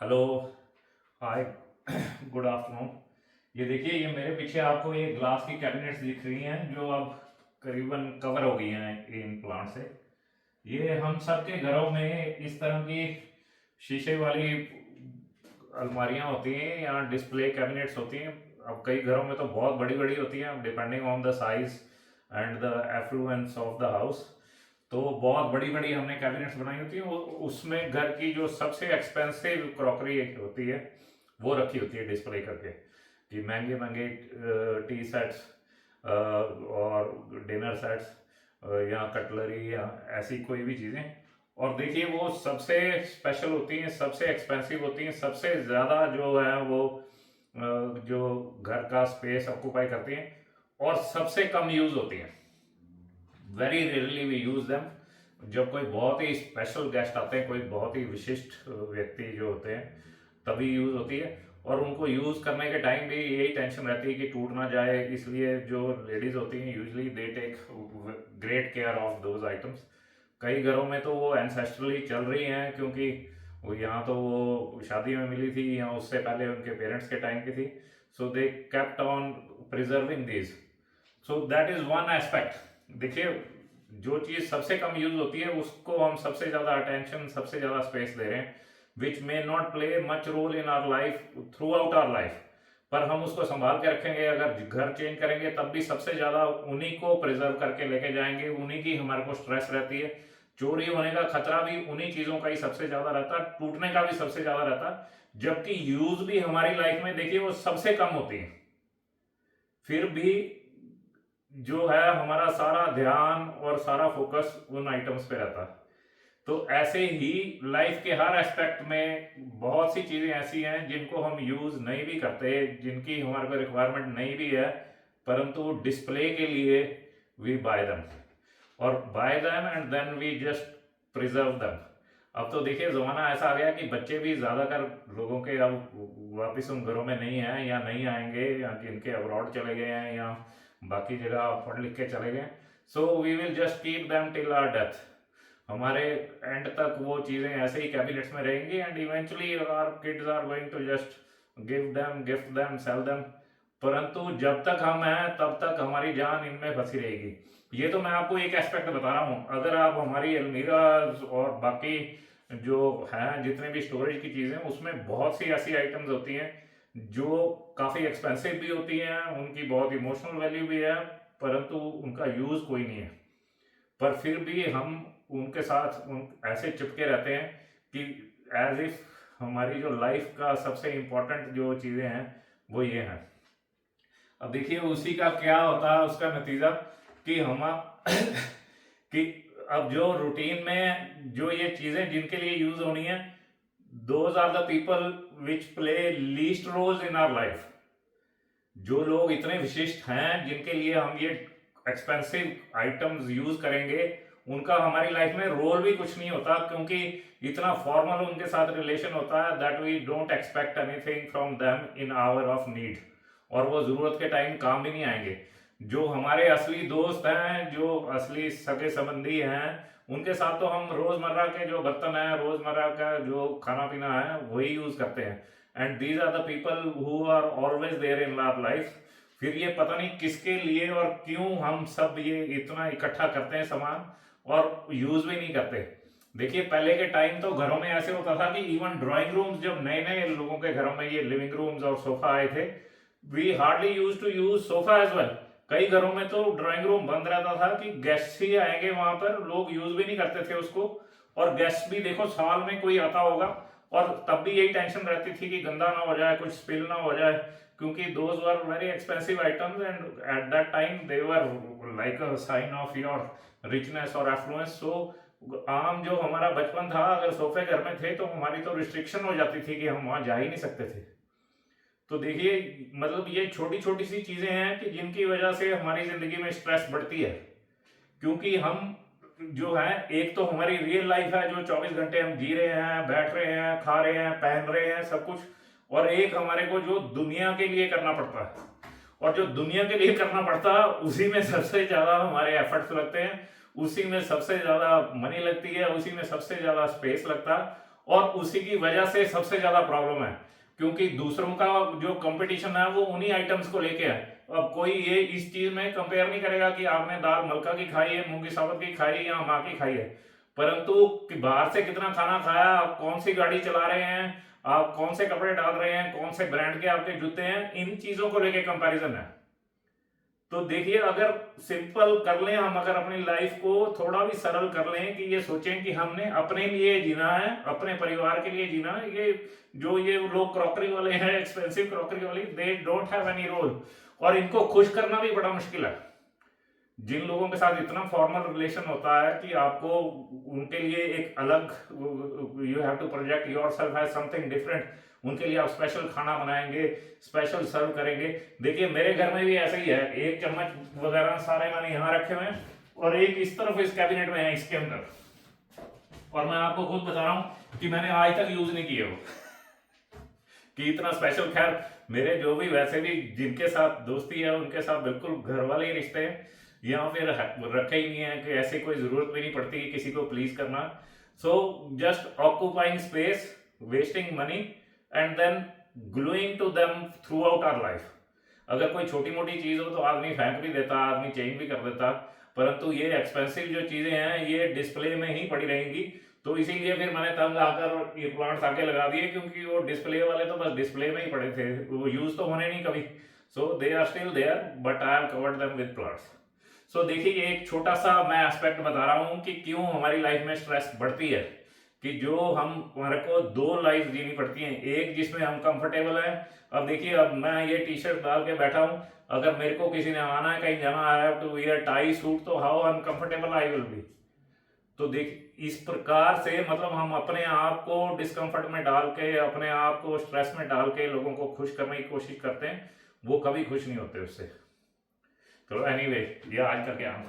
Hello. हाय। Good afternoon. ये देखिए, ये मेरे पीछे आपको ये ग्लास की कैबिनेट्स दिख रही हैं जो अब करीबन कवर हो गई हैं इन प्लांट से। ये हम सब के घरों में इस तरह की शीशे वाली अलमारियां होती हैं या डिस्प्ले कैबिनेट्स होती हैं। अब कई घरों में तो बहुत बड़ी बड़ी होती हैं, depending on the size and the affluence of the house. तो बहुत बड़ी बड़ी हमने कैबिनेट्स बनाई होती हैं, उसमें घर की जो सबसे एक्सपेंसिव क्रॉकरी होती है वो रखी होती है डिस्प्ले करके, कि महंगे महंगे टी सेट्स और डिनर सेट्स या कटलरी या ऐसी कोई भी चीज़ें। और देखिए, वो सबसे स्पेशल होती हैं, सबसे एक्सपेंसिव होती हैं, सबसे ज़्यादा जो है वो जो घर का स्पेस ऑक्यूपाई करती हैं और सबसे कम यूज़ होती हैं। Very rarely we use them. जब कोई बहुत ही स्पेशल गेस्ट आते हैं, कोई बहुत ही विशिष्ट व्यक्ति जो होते हैं, तभी यूज़ होती है। और उनको यूज़ करने के टाइम भी यही टेंशन रहती है कि टूट ना जाए, इसलिए जो लेडीज़ होती हैं usually they take great care of those items. कई घरों में तो वो एंसेस्ट्रली चल रही हैं, क्योंकि वो यहाँ तो वो शादी में मिली थी या उससे पहले उनके पेरेंट्स के टाइम की थी। So they kept on preserving this. So that is one aspect. देखिए, जो चीज़ सबसे कम यूज होती है उसको हम सबसे ज़्यादा अटेंशन, सबसे ज़्यादा स्पेस दे रहे हैं, which may not play much role in our life throughout our life. पर हम उसको संभाल के रखेंगे, अगर घर चेंज करेंगे तब भी सबसे ज़्यादा उन्हीं को प्रिजर्व करके लेके जाएंगे, उन्हीं की हमारे को स्ट्रेस रहती है। चोरी होने का खतरा भी उन्हीं चीज़ों का ही सबसे ज़्यादा रहता है, टूटने का भी सबसे ज़्यादा रहता है, जबकि यूज भी हमारी लाइफ में देखिए वो सबसे कम होती है। फिर भी जो है हमारा सारा ध्यान और सारा फोकस उन आइटम्स पे रहता है। तो ऐसे ही लाइफ के हर एस्पेक्ट में बहुत सी चीज़ें ऐसी हैं जिनको हम यूज़ नहीं भी करते, जिनकी हमारे को रिक्वायरमेंट नहीं भी है, परंतु डिस्प्ले के लिए वी बाय देम, और buy them and then we just preserve them. अब तो देखिए, ज़माना ऐसा आ गया कि बच्चे भी ज़्यादातर लोगों के अब वापस उन घरों में नहीं हैं या नहीं आएंगे, या जिनके अब्रॉड चले गए हैं या बाकी जगह पढ़ लिख के चले गए। So we will just keep them till our death. हमारे एंड तक वो चीज़ें ऐसे ही कैबिनेट्स में रहेंगी, and eventually our kids are going to just give them, gift them, sell them. परंतु जब तक हम हैं तब तक हमारी जान इनमें फंसी रहेगी। ये तो मैं आपको एक एस्पेक्ट बता रहा हूँ। अगर आप हमारी अलमीरा और बाकी जो हैं जितने भी स्टोरेज की चीज़ें, उसमें बहुत सी ऐसी आइटम्स होती हैं जो काफ़ी एक्सपेंसिव भी होती हैं, उनकी बहुत इमोशनल वैल्यू भी है, परंतु उनका यूज़ कोई नहीं है। पर फिर भी हम उनके साथ ऐसे चिपके रहते हैं कि एज इफ हमारी जो लाइफ का सबसे इम्पोर्टेंट जो चीज़ें हैं वो ये हैं। अब देखिए, उसी का क्या होता है, उसका नतीजा कि हम कि अब जो रूटीन में जो ये चीज़ें जिनके लिए यूज होनी है, those are the people which play least roles in our life. जो लोग इतने विशिष्ट हैं जिनके लिए हम ये एक्सपेंसिव आइटम्स यूज करेंगे, उनका हमारी लाइफ में रोल भी कुछ नहीं होता, क्योंकि इतना फॉर्मल उनके साथ रिलेशन होता है that we don't expect anything from them in our of need, और वो ज़रूरत के टाइम काम भी नहीं आएंगे। जो हमारे असली दोस्त हैं, जो असली सगे संबंधी हैं, उनके साथ तो हम रोज़मर्रा के जो बर्तन हैं, रोज़मर्रा का जो खाना पीना है वही यूज़ करते हैं, and these are the people who are always there in our life. फिर ये पता नहीं किसके लिए और क्यों हम सब ये इतना इकट्ठा करते हैं सामान और यूज़ भी नहीं करते। देखिए, पहले के टाइम तो घरों में ऐसे होता था कि इवन ड्राइंग रूम्स, जब नए नए लोगों के घरों में ये लिविंग रूम्स और सोफा आए थे, we hardly use to use sofa as well. कई घरों में तो ड्राइंग रूम बंद रहता था कि गेस्ट ही आएंगे, वहां पर लोग यूज भी नहीं करते थे उसको। और गेस्ट भी देखो साल में कोई आता होगा, और तब भी यही टेंशन रहती थी कि गंदा ना हो जाए, कुछ स्पिल ना हो जाए, क्योंकि those were very expensive items and at that time they were like a sign of your richness और एफ्लुएंस। सो आम जो हमारा बचपन था, अगर सोफे घर में थे तो हमारी तो रिस्ट्रिक्शन हो जाती थी कि हम वहां जा ही नहीं सकते थे। तो देखिए, मतलब ये छोटी छोटी सी चीजें हैं कि जिनकी वजह से हमारी जिंदगी में स्ट्रेस बढ़ती है, क्योंकि हम जो है, एक तो हमारी रियल लाइफ है जो 24 घंटे हम जी रहे हैं, बैठ रहे हैं, खा रहे हैं, पहन रहे हैं, सब कुछ, और एक हमारे को जो दुनिया के लिए करना पड़ता है, और जो दुनिया के लिए करना पड़ता है उसी में सबसे ज्यादा हमारे एफर्ट्स लगते हैं, उसी में सबसे ज्यादा मनी लगती है, उसी में सबसे ज्यादा स्पेस लगता है, और उसी की वजह से सबसे ज्यादा प्रॉब्लम है, क्योंकि दूसरों का जो कंपटीशन है वो उन्हीं आइटम्स को लेके है। अब कोई ये इस चीज में कंपेयर नहीं करेगा कि आपने दाल मलका की खाई है, मूंगी साबुत की खाई है या माँ की खाई है, परंतु कि बाहर से कितना खाना खाया, आप कौन सी गाड़ी चला रहे हैं, आप कौन से कपड़े डाल रहे हैं, कौन से ब्रांड के आपके जूते हैं, इन चीजों को लेके कंपैरिजन है। तो देखिए, अगर सिंपल कर लें हम, अगर अपनी लाइफ को थोड़ा भी सरल कर लें कि ये सोचें कि हमने अपने लिए जीना है, अपने परिवार के लिए जीना है, ये जो ये लोग क्रॉकरी वाले हैं, एक्सपेंसिव क्रॉकरी वाले, they don't have any role, और इनको खुश करना भी बड़ा मुश्किल है। जिन लोगों के साथ इतना फॉर्मल रिलेशन होता है कि आपको उनके लिए एक अलग, you have to project yourself as something different, उनके लिए आप स्पेशल खाना बनाएंगे, स्पेशल सर्व करेंगे। देखिए मेरे घर में भी ऐसा ही है, एक चम्मच वगैरह सारे मैंने यहाँ रखे हुए हैं और एक इस तरफ इस कैबिनेट में है, इसके अंदर, और मैं आपको खुद बता रहा हूँ कि मैंने आज तक यूज नहीं किए वो कि इतना स्पेशल। खैर मेरे जो भी वैसे भी जिनके साथ दोस्ती है उनके साथ बिल्कुल घर वाले ही रिश्ते हैं, या फिर रखे ही नहीं है कि ऐसी कोई जरूरत भी नहीं पड़ती कि किसी को प्लीज करना। So just occupying space, wasting money and then gluing to them throughout our life. अगर कोई छोटी मोटी चीज हो तो आदमी फेंक भी देता, आदमी चेंज भी कर देता, परंतु ये एक्सपेंसिव जो चीजें हैं ये डिस्प्ले में ही पड़ी रहेंगी। तो इसीलिए फिर मैंने तंग आकर ये प्लांट्स आके लगा दिए, क्योंकि वो डिस्प्ले वाले तो बस डिस्प्ले में ही पड़े थे, वो यूज तो होने नहीं कभी। So they are still there but I have covered them with plants. So देखिए, ये एक छोटा सा मैं एस्पेक्ट बता रहा हूँ कि क्यों हमारी लाइफ में स्ट्रेस बढ़ती है, कि जो हमारे को दो लाइफ जीनी पड़ती हैं, एक जिसमें हम कंफर्टेबल हैं। अब देखिए, अब मैं ये टी शर्ट डाल के बैठा हूँ, अगर मेरे को किसी ने आना है कहीं जाना, I have to wear tie suit, तो how uncomfortable I will be. तो देख, इस प्रकार से मतलब हम अपने आप को डिस्कंफर्ट में डाल के, अपने आप को स्ट्रेस में डाल के लोगों को खुश करने की कोशिश करते हैं, वो कभी खुश नहीं होते उससे। चलो एनीवे, ये आज का क्या